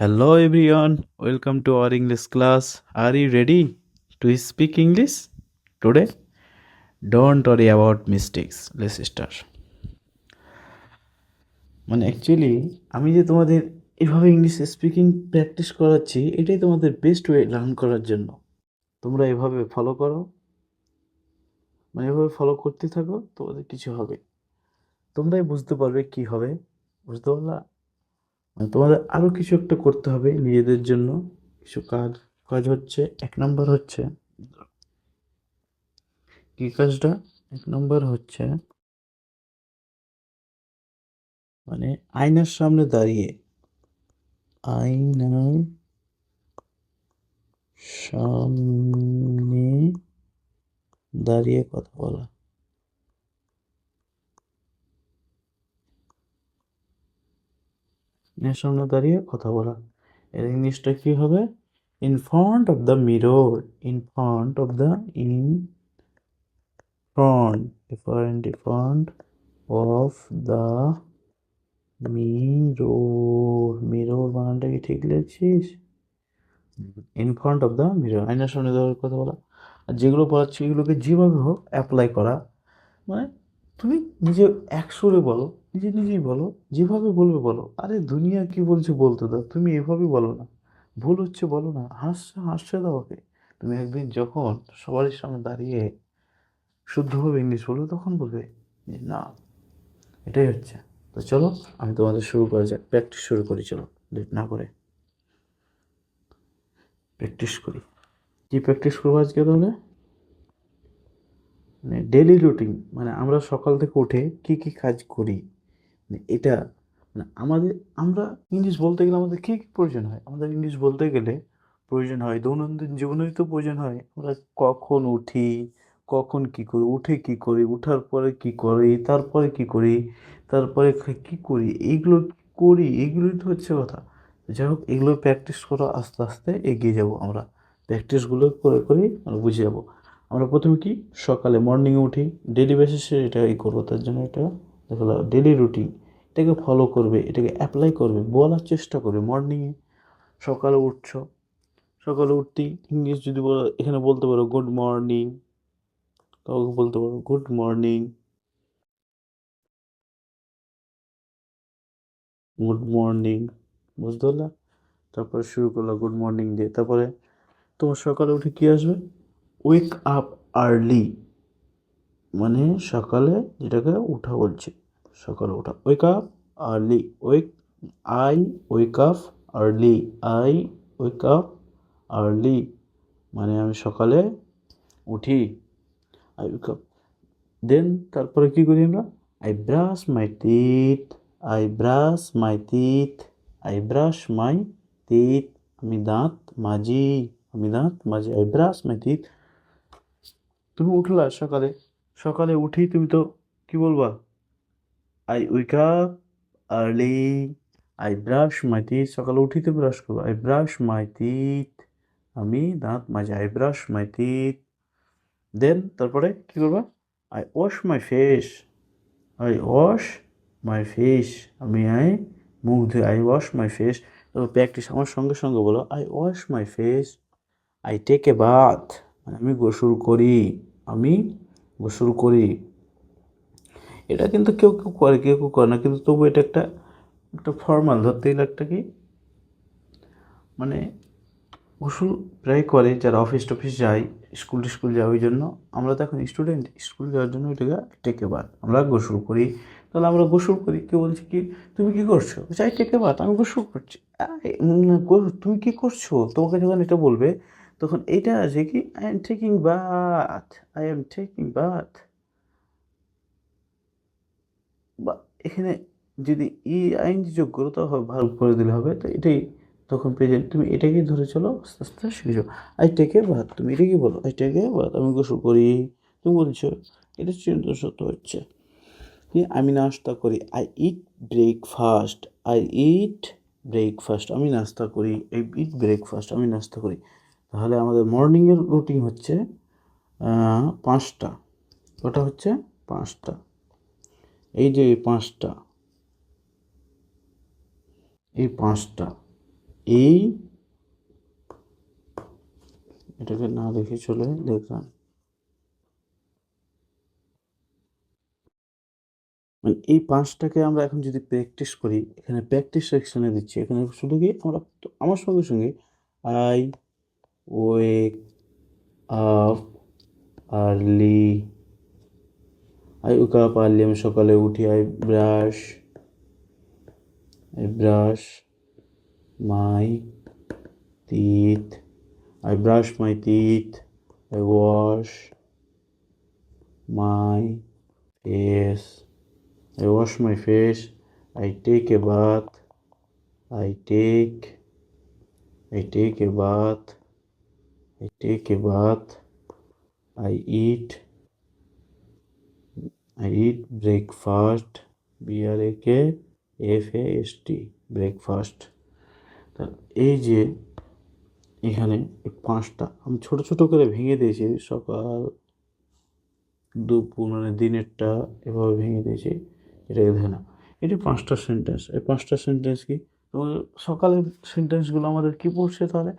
Hello everyone, welcome to our English class. Are you ready to speak English today? Don't worry about mistakes. Let's start. Actually আমি যে তোমাদের এভাবে English speaking practice করাচ্ছি এটাই তোমাদের best way learn করার জন্য। তোমরা এভাবে ফলো করো, এভাবে ফলো করতে থাকো, তোমাদের কিছু হবে। তোমরাই বুঝতে পারবে কি হবে। বুঝতে পারলা? তোমাদের আরও কিছু একটা করতে হবে নিজেদের জন্য। কিছু কাজ কাজ হচ্ছে, 1 নাম্বার হচ্ছে কি কাজটা? 1 নম্বর হচ্ছে আয়নার সামনে দাঁড়িয়ে আয়নার সামনে দাঁড়িয়ে কথা বলা। আয়নার সামনে দাঁড়িয়ে কথা বলা। এর ইংলিশটা কি হবে? In front of the mirror. In front of the front of the mirror. Mirror বানানটা কি ঠিক লিখছিস? In front of the mirror, আয়নার সামনে দাঁড়িয়ে কথা বলা। আর যেগুলো পড়াচ্ছি এগুলোকে যেভাবে হোক অ্যাপ্লাই করা। মানে তুমি নিজে এক সুরে বলো, নিজেই বলো, যেভাবে বলবে বলো। আরে দুনিয়া কি বলছে বলতে দাও, তুমি এভাবে বলো না। ভুল হচ্ছে বলো না, হাসছে দাও ওকে। তুমি একদিন যখন সবার সামনে দাঁড়িয়ে শুদ্ধভাবে ইংলিশ বলবে তখন বলবে যে না, এটাই হচ্ছে। তো চলো আমি তোমাদের শুরু করা যাক, প্র্যাকটিস শুরু করি। চলো লেট না করে প্র্যাকটিস করি। কি প্র্যাকটিস করবো আজকে তাহলে? ডেলি রুটিন, আমরা সকাল থেকে উঠে কি কি কাজ করি, এটা আমাদের আমরা ইংলিশ বলতে গেলে আমাদের কী কী প্রয়োজন হয়? আমাদের ইংলিশ বলতে গেলে প্রয়োজন হয় দৈনন্দিন জীবনেই তো প্রয়োজন হয়। আমরা কখন উঠি, কখন কী করি, উঠে কী করি, উঠার পরে কী করি, তারপরে কী করি, তারপরে কী করি, এইগুলো করি, এইগুলোই তো হচ্ছে কথা। যাই হোক, এগুলো প্র্যাকটিস করা আস্তে আস্তে এগিয়ে যাব আমরা। প্র্যাকটিসগুলো করে করেই আমরা বুঝে যাব। আমরা প্রথমে কি সকালে মর্নিংয়ে উঠি, ডেলি বেসিসে এটা করবো। তার জন্য এটা দেখো ডেলি রুটিন, এটাকে ফলো করবে, এটাকে অ্যাপ্লাই করবে, বলার চেষ্টা করবে। মর্নিংয়ে সকালে উঠছো, সকালে উঠতেই ইংলিশ যদি বলো, এখানে বলতে পারো গুড মর্নিং। কাউকে বলতে পারো গুড মর্নিং, গুড মর্নিং। বুঝতে পারলা? তারপরে শুরু করলো গুড মর্নিং দিয়ে। তারপরে তোমার সকালে উঠে কি আসবে? ওয়েক আপ আর্লি, সকালে যেটাকে উঠা বলছে, সকালে ওঠা। Wake up early, I wake up early, I wake up early, আমি সকালে উঠি। I wake up. দেন তারপরে কি করি আমরা? I brush my teeth, I brush my teeth, I brush my teeth. আমি দাঁত মাজি, আমি দাঁত মাজি। I brush my teeth. তুমি উঠলা সকালে, সকালে উঠেই তুমি তো কি বলবা? I wake up early, I brush my teeth. সকালে উঠেই তো ব্রাশ করবো। আই ব্রাশ মাই টিথ, আমি দাঁত মাজি। I brush my teeth. Then তারপরে কি করবা? I wash my face, I wash my face. I মুখ ধুই। I wash my face. তারপর প্র্যাকটিস আমার সঙ্গে সঙ্গে বলো। I wash my face, I take a bath, আমি গোসল করি, আমি গোসল করি। এটা কিন্তু কেউ কেউ করে, কেউ কেউ করে না, কিন্তু তবু এটা একটা একটা ফর্মাল ধরতে গেলে একটা কি মানে গোসল প্রায় করে যারা অফিস টফিস যায়, স্কুল যায়। ওই জন্য আমরা তো এখন স্টুডেন্ট, স্কুল যাওয়ার জন্য ওইটাকে টেকে বাদ আমরা গোসল করি। তাহলে আমরা গোসল করি, কেউ বলছে কি তুমি কি করছো? চাই টেকে বাদ, আমি গোসল করছি। তুমি কি করছো তোমাকে যখন এটা বলবে তখন এইটা আছে কি I am taking bath, I am taking bath. বা এখানে যদি আইএনজি যোগ করো তো ভালো করে দিলে হবে। তো এটাই তখন প্রেজেন্ট, তুমি এটাকেই ধরে চলো, আস্তে আস্তে শিখে যাও। আই টেকে বাথ, তুমি এটাকেই বলো আই টেকে বাথ, আমি গোসল করি। তুমি বলছো এটা চিন্তা সত্য হচ্ছে কি আমি নাস্তা করি। I eat breakfast, I eat breakfast, আমি নাস্তা করি। আই ইট ব্রেকফাস্ট, আমি নাস্তা করি। তাহলে আমাদের মর্নিংয়ের রুটিন হচ্ছে 5টা। ওটা হচ্ছে 5টা। এই যে এই 5টা, এই 5টা এই এটাকে না দেখে চলে দেখলাম, মানে এই পাঁচটাকে আমরা এখন যদি প্র্যাকটিস করি, এখানে প্র্যাকটিস সেকশনে দিচ্ছি, এখানে শুধু কি আমরা আমার সঙ্গে সঙ্গে I wake up early, I wake up early আমি সকালে উঠি, I brush my teeth, I brush my teeth, I wash my face, I wash my face, I take a bath, I take I take a bath, I take a bath, I eat I eat breakfast, BRAKFAST breakfast। তা এই যে এখানে এই পাঁচটা আমি ছোট ছোট করে ভেঙে দিয়েছি, সকাল দুপুর মানে দিনেরটা এভাবে ভেঙে দিয়েছি, এটাকে দেখে না। এটি পাঁচটা সেন্টেন্স, এই পাঁচটা সেন্টেন্স কি তোমাদের সকালের সেন্টেন্সগুলো আমাদের কি পড়ছে তাহলে,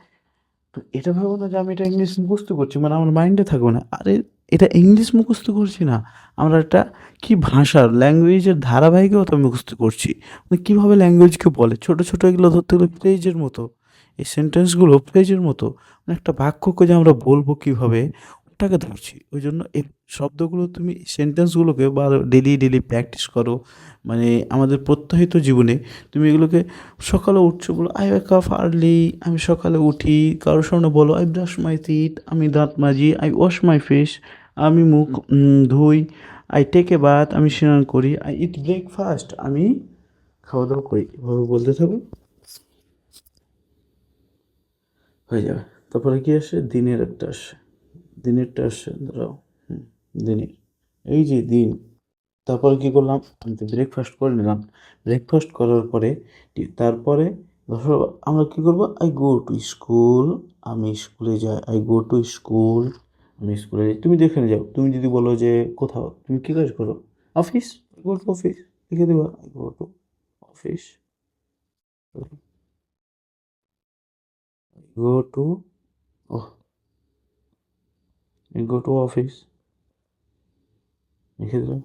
তো এটা ভাবো না যে আমি এটা ইংলিশ মুখস্থ করছি, মানে আমার মাইন্ডে থাকবে না, আরে এটা ইংলিশ মুখস্থ করছি না, আমরা একটা কি ভাষার ল্যাঙ্গুয়েজের ধারাবাহিকতা মুখস্থ করছি, মানে কীভাবে ল্যাঙ্গুয়েজকে বলে, ছোটো ছোটো এগুলো ধরতে গেলে পেজের মতো, এই সেন্টেন্সগুলো পেজের মতো, মানে একটা বাক্যকে যে আমরা বলবো কীভাবে ওটাকে ধরছি, ওই জন্য এই শব্দগুলো তুমি সেন্টেন্সগুলোকে বা ডেলি ডেলি প্র্যাকটিস করো, মানে আমাদের প্রত্যাহিত জীবনে তুমি এগুলোকে সকালে উঠছো বলো আই ওয়েক আপ আর্লি, আমি সকালে উঠি, কারোর সামনে বলো আই ব্রাশ মাই টিথ, আমি দাঁত মাজি, আই ওয়াশ মাই ফেস, আমি মুখ ধুই, আই টেক এ বাথ, আমি স্নান করি, আই ইট ব্রেকফাস্ট, আমি খাওয়া দাওয়া করি, এভাবে বলতে থাকো হয়ে যাবে। তারপরে কি আসে, দিনের একটা আসে, দিনেরটা আসে ধরো দিনের, এই যে দিন, তারপরে কী করলাম, আমি তো ব্রেকফাস্ট করে নিলাম, ব্রেকফাস্ট করার পরে তারপরে ধরো আমরা কী করবো, আই গো টু স্কুল, আমি স্কুলে যাই, আই গো টু স্কুল, আমি স্কুলে যাই, তুমি দেখে যাও, তুমি যদি বলো যে কোথাও তুমি কী কাজ করো, অফিস, গো টু অফিস লিখে দেবা, I go to office, go to go to office লিখে দিলাম।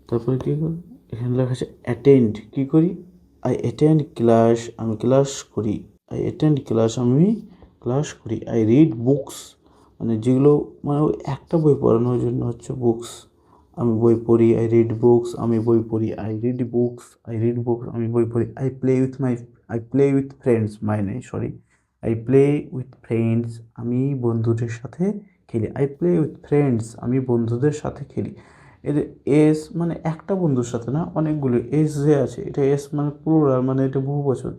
তারপরে কী করি, এখানে লেখা আছে অ্যাটেন্ড, কী করি, আই অ্যাটেন্ড ক্লাস, আমি ক্লাস করি, আই অ্যাটেন্ড ক্লাস, আমি ক্লাস করি, আই রিড বুকস, মানে যেগুলো মানে ওই একটা বই পড়ানোর জন্য হচ্ছে বুকস, আমি বই পড়ি, আই রিড বুকস, আমি বই পড়ি, আই রিড বুকস আমি বই পড়ি, I play with friends, I play with friends, আমি বন্ধুদের সাথে খেলি, আই প্লে উইথ ফ্রেন্ডস, আমি বন্ধুদের সাথে খেলি, এদের এস মানে একটা বন্ধুর সাথে না, অনেকগুলো এস যে আছে, এটা এস মানে প্লুরাল, মানে এটা বহু বচন,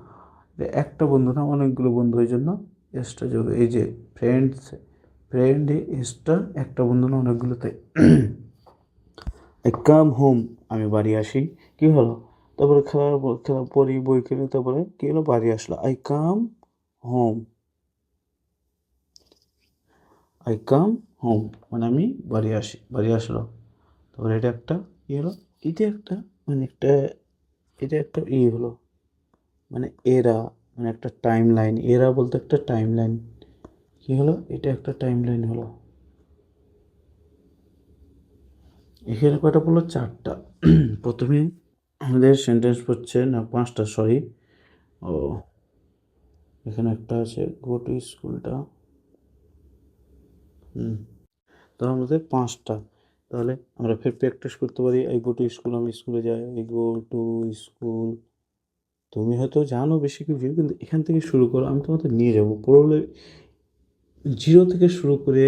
এটা একটা বন্ধু না অনেকগুলো বন্ধু, এই জন্য এসটা যোগ, এই যে ফ্রেন্ড এসটা একটা বন্ধু না অনেকগুলো, তাই আই কাম হোম, আমি বাড়ি আসি, কী হলো, তারপরে খেলা পড়ি বই কিনে, তারপরে কী হলো, বাড়ি আসলো, হোম আই কাম হোম, মানে আমি বাড়ি আসলো, তারপরে এটা একটা কী হলো, এটা একটা মানে একটা এটা একটা হলো, মানে মানে একটা টাইম লাইন, বলতে একটা টাইম লাইন, কী হলো, এটা একটা টাইম লাইন হলো, এখানে কয়টা বললো, চারটা। প্রথমে আমাদের সেন্টেন্স পড়ছে না পাঁচটা, সরি, ও এখানে একটা আছে গো টু স্কুলটা, তো আমাদের পাঁচটা, তাহলে আমরা ফের প্র্যাকটিস করতে পারি, আই গো টু স্কুল, আমি স্কুলে যাই, আই গো টু স্কুল, তুমি হয়তো জানো বেশি কিছু, কিন্তু এখান থেকে শুরু করো, আমি তোমাদের নিয়ে যাবো পড়লে জিরো থেকে শুরু করে,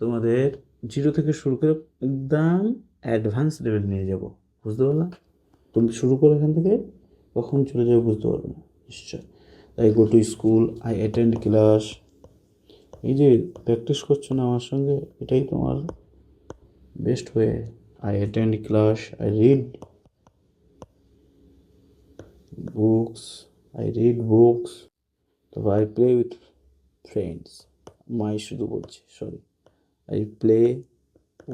তোমাদের জিরো থেকে শুরু করে একদম অ্যাডভান্স লেভেল নিয়ে যাব, বুঝতে পারলাম, তুমি শুরু করো এখান থেকে, কখন চলে যাবে বুঝতে পারবে না নিশ্চয়। I go to school, I attend class, এই যে প্র্যাকটিস করছো না আমার সঙ্গে, এটাই তোমার best way, I attend class, I read books, তারপর আই প্লে উইথ ফ্রেন্ডস, শুধু বলছি, sorry, I play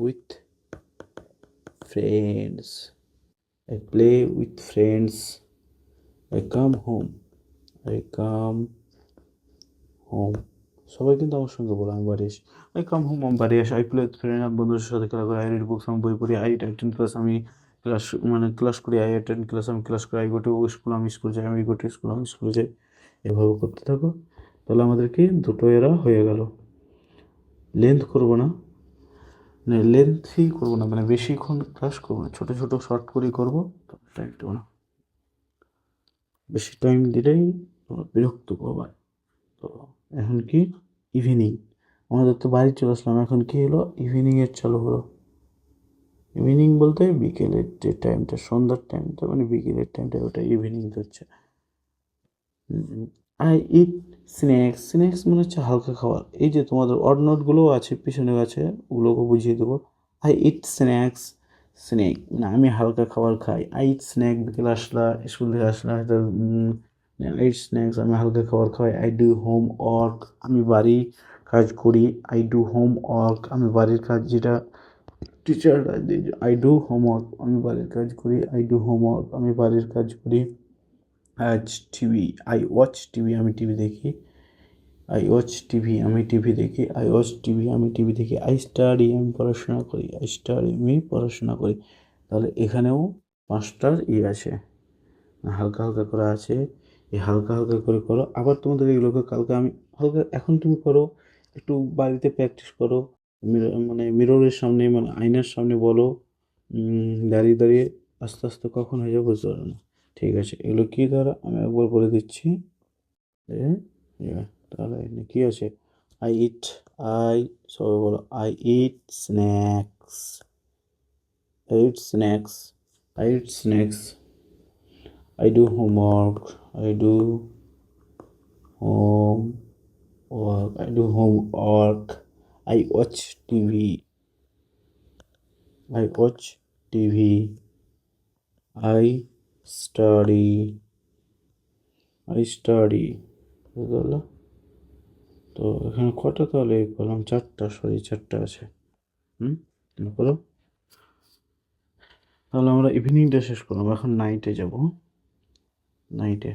with friends, I play with friends, I come home, I come home. সবাই কিন্তু আমার সঙ্গে বলো আমি বাড়ি আসি। আই কাম হোম, আমি বাড়ি আসি। আই প্লে উইথ ফ্রেন্ড, আমি বন্ধুদের সাথে খেলা করি। আই রিড বুকস, আমি বই পড়ি। আই অ্যাটেন্ড ক্লাস, আমি ক্লাস করি। আই অ্যাটেন্ড ক্লাস, আমি ক্লাস করি। আই গো টু স্কুল, আমি স্কুল যাই। আমি গো টু স্কুল, আমি স্কুলে যাই। এভাবে করতে থাকো, তাহলে আমাদের কি দুটো এরা হয়ে গেল। লেন্থ করবো না, মানে লেন্থই করবো না, মানে বেশিক্ষণ ক্লাস করবো না, ছোটো ছোটো শর্ট করেই করবো। তো টাইম দেবো না, বেশি টাইম দিলেই তোমরা বিরক্ত করবে। তো এখন কি ইভিনিং, আমাদের তো বাড়ি চলে আসলাম, এখন কি হলো ইভিনিংয়ের চালু হলো। ইভিনিং বলতে বিকেলের যে টাইমটা, সন্ধ্যার টাইমটা, মানে বিকেলের টাইমটা, ওটা ইভিনিং হচ্ছে। আই ইট স্ন্যাক্স, স্ন্যাক্স মানে হচ্ছে হালকা খাবার। এই যে তোমাদের অড নোটগুলোও আছে, পিছনে আছে, ওগুলোকে বুঝিয়ে দেবো। আই ইট স্ন্যাক্স, স্ন্যাক মানে আমি হালকা খাবার খাই। আই ইট স্ন্যাক, বিকেলে আসলা, স্কুল থেকে আসলা, এটা আই ইট স্ন্যাক্স, আমি হালকা খাবার খাই। আই ডু হোম ওয়ার্ক, আমি বাড়ি কাজ করি। আই ডু হোম ওয়ার্ক, আমি বাড়ির কাজ যেটা টিচাররা, আই ডু হোমওয়ার্ক, আমি বাড়ির কাজ করি। আই ডু হোমওয়ার্ক, আমি বাড়ির কাজ করি। আজ টিভি, আই ওয়াচ টিভি, আমি টিভি দেখি। আই ওয়াচ টিভি, আমি টিভি দেখি। আই ওয়াচ টিভি, আমি টিভি দেখি। আই স্টাডি, আমি পড়াশোনা করি। আই স্টাডি, আমি পড়াশোনা করি। তাহলে এখানেও পাঁচটার আছে, হালকা হালকা করে আছে। এই হালকা হালকা করে করো। আবার তোমাদের এগুলোকে কালকে আমি হালকা, এখন তুমি করো, একটু বাড়িতে প্র্যাকটিস করো। মানে মিররের সামনে, মানে আয়নার সামনে বলো। দাঁড়িয়ে দাঁড়িয়ে আস্তে আস্তে কখন হয়ে যাবে বুঝতে পারো না। ঠিক আছে, এগুলো কী দ্বারা আমি একবার বলে দিচ্ছি। এ, তাহলে এখানে কী আছে? আই ইট, আই, সবাই বলো I eat snacks, I eat snacks, I eat snacks. I do homework, I do homework, I do homework, I watch TV, I watch TV, I study, I study। বুঝতে পারলো? তো এখানে কটা তাহলে করলাম? চারটা, সরি চারটা আছে। করো। তাহলে আমরা ইভিনিংটা শেষ করলাম, এখন নাইটে যাব। নাইটে,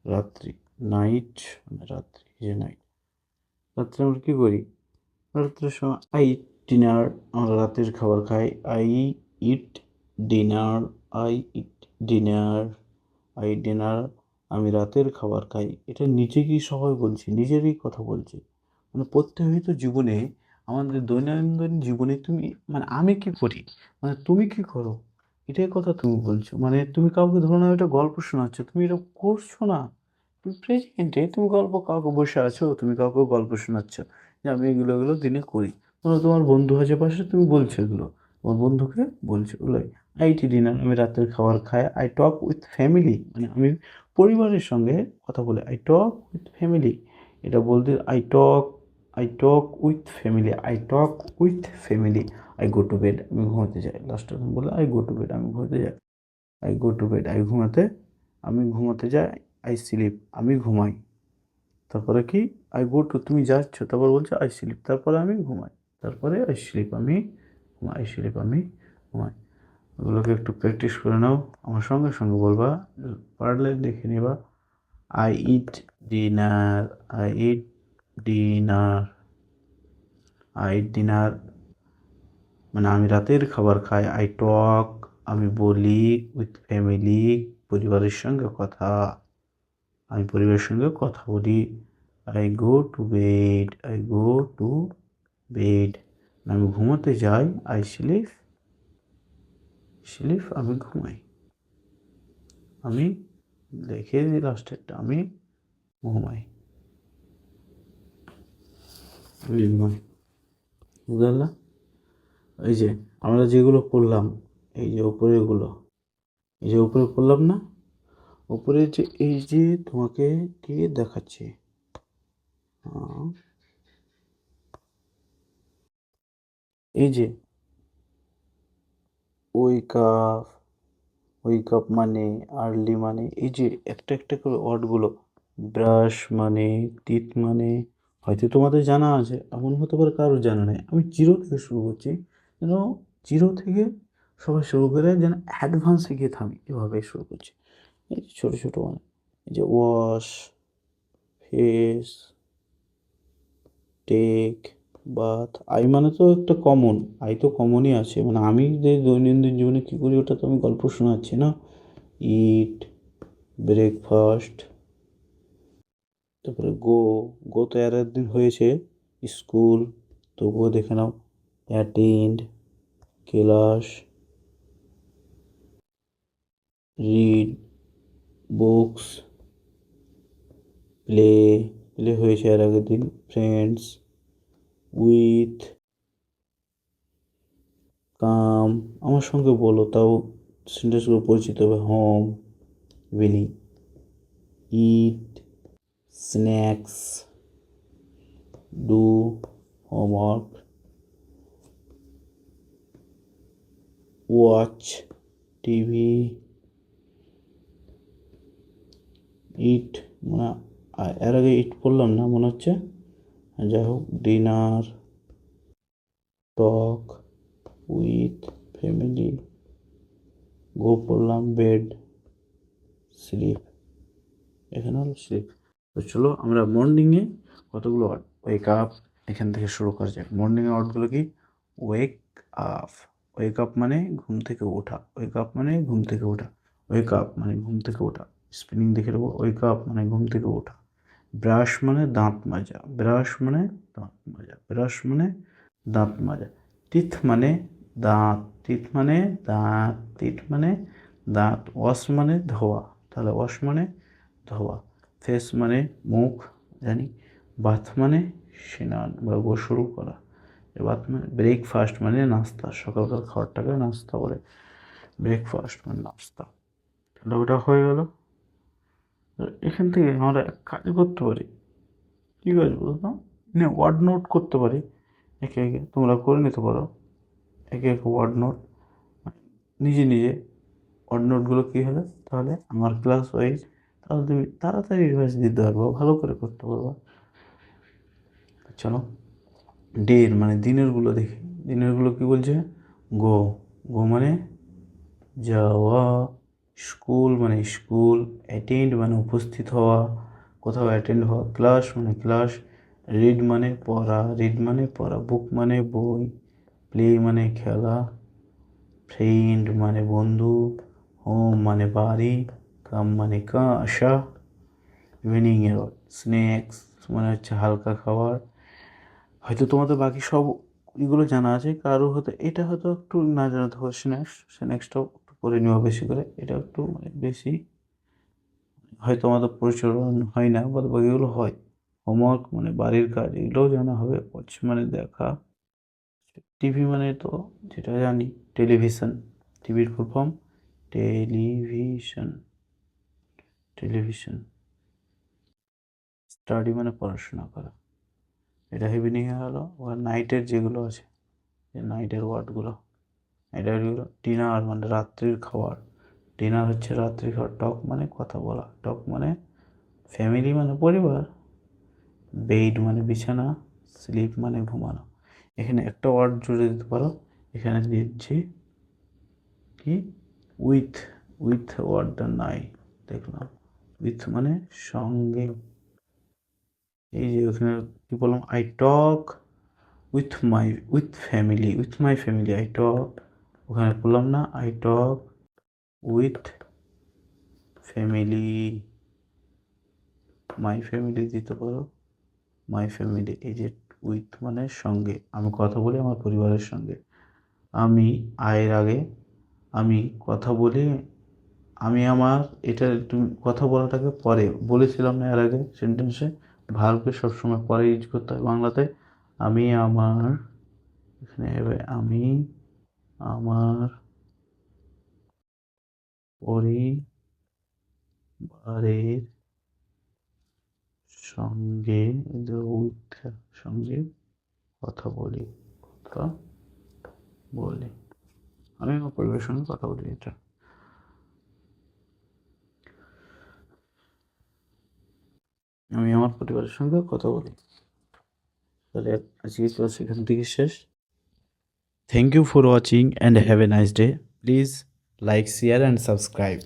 রাত্রি, নাইট মানে রাত্রি, যে নাইট। রাত্রে আমরা কী করি? রাত্রের সময় আই ইট ডিনার, আমরা রাতের খাবার খাই। I eat dinner, I eat dinner, I dinner, আমি রাতের খাবার খাই। এটা নিজেকেই সবাই বলছি, নিজেরই কথা বলছি। মানে প্রত্যেকনিয়ত জীবনে, আমাদের দৈনন্দিন জীবনে তুমি, মানে আমি কি করি, মানে তুমি কি করো, এটাই কথা তুমি বলছো। মানে তুমি কাউকে ধরো না, এটা গল্প শোনাচ্ছ, তুমি এটা করছো না। তুমি প্রেজেন্টে তুমি গল্প, কাউকে বসে আছো, তুমি কাউকে গল্প শোনাচ্ছ যে আমি এগুলো এগুলো দিনে করি। ধরো তোমার বন্ধু আছে পাশে, তুমি বলছো এগুলো, তোমার বন্ধুকে বলছো ওগুলোই। আইটি ডিনার, আমি রাতের খাবার খাই। আই টক উইথ ফ্যামিলি, মানে আমি পরিবারের সঙ্গে কথা বলি। আই টক উইথ ফ্যামিলি, এটা বলতে I talk with family, I talk with family. I go to bed, আমি ঘুমাতে যাই। লাস্টে বলে আই গো টু বেড, আমি ঘুমাতে যাই। আই গো টু বেড, আমি ঘুমাতে যাই। আই স্লিপ, আমি ঘুমাই। তারপরে কি? আই গো টু, তুমি যাচ্ছ, তারপর বলছো আই স্লিপ, তারপরে আমি ঘুমাই। তারপরে আই স্লিপ, আমি ঘুমাই। আই স্লিপ, আমি ঘুমাই। ওগুলোকে একটু প্র্যাকটিস করে নাও, আমার সঙ্গে সঙ্গে বলবা, পারলে দেখে নিবা। I eat dinner, I eat dinner, I eat dinner, মানে আমি রাতের খাবার খাই। আই টক, আমি বলি। উইথ ফ্যামিলি, পরিবারের সঙ্গে কথা, আমি পরিবারের সঙ্গে কথা বলি। I go to bed, I go to bed, আমি ঘুমোতে যাই। আই স্লিপ, স্লিপ, আমি ঘুমাই। আমি লিখে দিই লাস্টেরটা, আমি ঘুমাই, আমি ঘুমাই। বুঝতে পারলা? এই যে আমরা যেগুলো করলাম, এই যে উপরেগুলো, এই যে উপরে করলাম না, উপরে যে এই যে তোমাকে কে দেখাচ্ছে, এই যে ওয়েক আপ, ওয়েক আপ মানে আর্লি, মানে এই যে একটা একটা করে ওয়ার্ডগুলো, ব্রাশ মানে, টিথ মানে, হয়তো তোমাদের জানা আছে, এমন হতে পারে কারোর জানা নেই। আমি জিরো থেকে শুরু করছি, যেন জিরো থেকে সবাই শুরু করে যেন অ্যাডভান্সে গিয়ে থামি, এভাবে শুরু করছি। এই যে ছোটো ছোটো মানে এই যে wash, face, take, bath. I মানে তো একটা কমন, আই তো কমনই আছে, মানে আমি যে দৈনন্দিন জীবনে কী করি ওটা তো আমি গল্প শোনাচ্ছি না। ইট, ব্রেকফাস্ট, তারপরে গো, গো তো এর দিন হয়েছে স্কুল, তো গো দেখে নাও। Attend, class, read, books, play, play হয়েছে এর আগের দিন। ফ্রেন্ডস, উইথ, কাম, আমার সঙ্গে বলো, তাও সেন্টেন্সগুলো পরিচিত হবে। Home, evening, eat, snacks, do, homework, watch, TV, eat, মানে এর আগে ইট পড়লাম না মনে হচ্ছে, যাই হোক। ডিনার, টক, উইথ ফ্যামিলি, গো পড়লাম, বেড, স্লিপ, এখানে হলো স্লিপ। তো চলো আমরা মর্নিংয়ে কতগুলো ওয়ার্ড, ওয়েক আপ, এখান থেকে শুরু করা যাক। মর্নিংয়ে ওয়ার্ডগুলো কি? ওয়েক আপ, ওয়েক আপ মানে ঘুম থেকে ওঠা, ওয়েক আপ মানে ঘুম থেকে ওঠা, ওয়েক আপ মানে ঘুম থেকে ওঠা। স্পেলিং দেখে নেবো, ওয়েক আপ মানে ঘুম থেকে ওঠা। ব্রাশ মানে দাঁত মাজা, ব্রাশ মানে দাঁত মাজা, ব্রাশ মানে দাঁত মাজা। টিথ মানে দাঁত, টিথ মানে দাঁত, টিথ মানে দাঁত। ওয়াশ মানে ধোয়া, তাহলে ওয়াশ মানে ধোয়া। ফেস মানে মুখ, জানি। বাথ মানে স্নান বা গোসল করা। বাথ মানে ব্রেকফাস্ট মানে নাস্তা, সকালকার খাবারটাকে নাস্তা বলে, ব্রেকফাস্ট মানে নাস্তা। তাহলে ওটা হয়ে গেল। এখান থেকে আমরা এক কাজ করতে পারি, কী কাজ বলো তো, না ওয়ার্ড নোট করতে পারি একে একে, তোমরা করে নিতে পারো একে একে ওয়ার্ড নোট নিজে নিজে। ওয়ার্ড নোটগুলো কী হলে তাহলে আমার ক্লাস ওয়াইজ, তাহলে তুমি তাড়াতাড়ি রিভাইজ দিতে পারবো, ভালো করে করতে পারবো। চলো ডের মানে দিনেরগুলো দেখি, দিনেরগুলো কী বলছে? গো, গো মানে যাওয়া, স্কুল মানে স্কুল, অ্যাটেন্ড মানে উপস্থিত হওয়া, কোথাও অ্যাটেন্ড হওয়া, ক্লাস মানে ক্লাস, রিড মানে পড়া, রিড মানে পড়া, বুক মানে বই, প্লে মানে খেলা, ফ্রেন্ড মানে বন্ধু, হোম মানে বাড়ি, কাম মানে আসা। ইভিনিংয়ের স্ন্যাক্স মানে হচ্ছে হালকা খাবার। হয়তো তোমাদের বাকি সব এগুলো জানা আছে, কারো হয়তো এটা হয়তো একটু না জানাতে হবে। স্ন্যাক্স, স্ন্যাক্সটাও একটু করে নেওয়া বেশি করে, এটা একটু মানে বেশি হয়তো আমাদের প্রচলন হয় না, বাদ বাকিগুলো হয়। হোমওয়ার্ক মানে বাড়ির কাজ, এগুলোও জানা হবে। ওয়াচ মানে দেখা। টিভি মানে তো যেটা জানি টেলিভিশন, টিভির full form television, television. Study মানে পড়াশোনা করা, এটা ইভিনিংয়ে হলো। ওর নাইটের যেগুলো আছে, নাইটের ওয়ার্ডগুলো, নাইটের ওয়ার্ডগুলো। ডিনার মানে রাত্রির খাবার, ডিনার হচ্ছে রাত্রির খাবার। টক মানে কথা বলা, টক মানে ফ্যামিলি মানে পরিবার। বেড মানে বিছানা, স্লিপ মানে ঘুমানো। এখানে একটা ওয়ার্ড জুড়ে দিতে পারো, এখানে দিচ্ছি কি উইথ, উইথ ওয়ার্ডটা নাই দেখলাম। উইথ মানে সঙ্গে, এই যে ওখানে কী বললাম, I talk with family, with my family I talk. ওখানে বললাম না I talk with family, my family দিতে পারো, মাই ফ্যামিলি। এই যে উইথ মানে সঙ্গে, আমি কথা বলি আমার পরিবারের সঙ্গে। আমি আয়ের আগে আমি কথা বলি, আমি আমার, এটা তুমি কথা বলাটাকে পরে বলেছিলাম না এর আগে সেন্টেন্সে, ভার্বকে সবসময় পরে ইউজ করতে হয় বাংলাতে। আমি আমার, এখানে হবে আমি আমার পরিবারের সঙ্গে, উইথ সঙ্গে কথা বলি, কথা বলি, আমি আমার পরিবারের সঙ্গে কথা বলি। এটা আমি আমার পরিবারের সঙ্গে কথা বলি। তাহলে আজকে ক্লাস এখান থেকে শেষ। Thank you for watching and have a nice day. Please like, share and subscribe.